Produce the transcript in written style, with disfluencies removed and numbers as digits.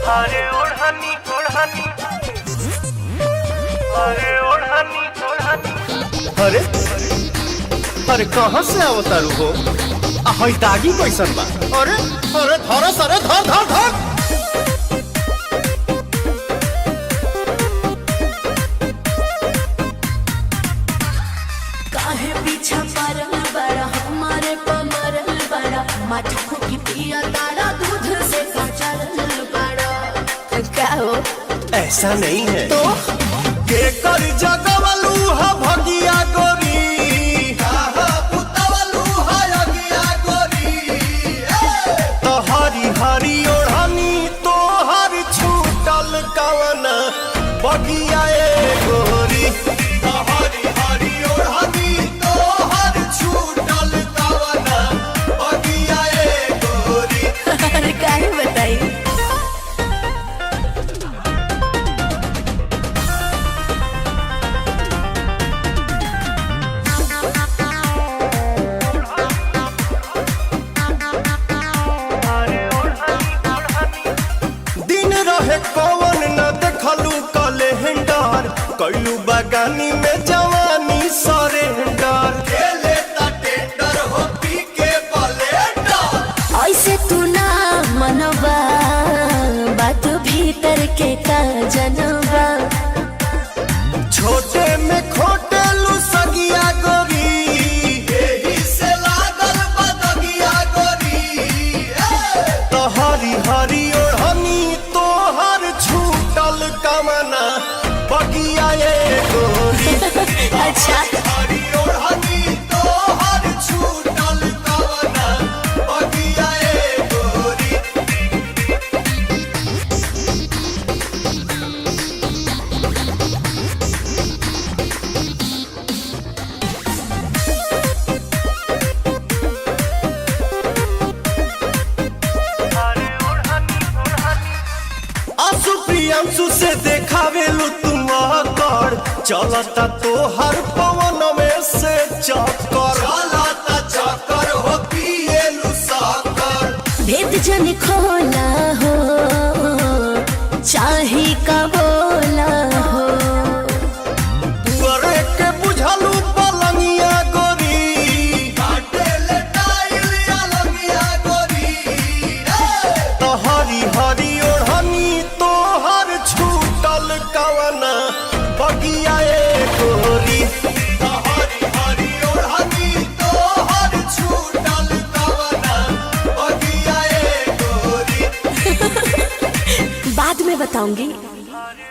अरे ओढ़नी ओढ़नी, अरे ओढ़नी ओढ़नी। अरे अरे कहाँ से आवतारू हो? हई दागी कैसन बा? अरे अरे धर सरे धर धर धर। काहे पीछा परल बड़ा हमारे पमरल बड़ा माथा को की पिया तारा दूध से कचरल बड़ा। क्या हो? ऐसा नहीं है तो के कर जगवलू हा भगिया गोरी, तो हरी हरी ओढ़नी तो हर छूटल कवन बगिया ए गोरी। तो हरी हरी ओढ़नी तो हर छूटल कवन बगिया ए गोरी। अरे काहे बताई? दिन रहे कौन न देखलू कैलेंडर, कैलू बगानी में जवानी सरेंडर। खेले ता टेंडर हो पी के बलेंडर। ऐसे तू ना मनवा बात भीतर के का जनवा। छोटे में खोटेलू सगिया गोरी, एही से लागल बदगिया गोरी। तो हरी हरी ओढ़नी तो हर छूटल कमना बगिया ए गोरी। अच्छा हरी ओढ़नी तो हर छूटल कमना बगिया ए गोरी। आंसू प्रियांशु से देखावेलू तुम कर, चलता तो हर पवन में से चक्कर। चलता चक्कर हो पिएलू साकर। भेद जन खोला हो चाहे का बोला हो। पुअरे के बुझलू पलंगिया गोरी, काटे ले टाइल अलंगिया गोरी। तो हरी हरी ओढ़नी तो हर छूटल कवना बगिया ए गोरी। तो हरी हरी ओढ़नी तो हर छूटल कवना बगिया ए गोरी। बाद में बताऊंगी। अरे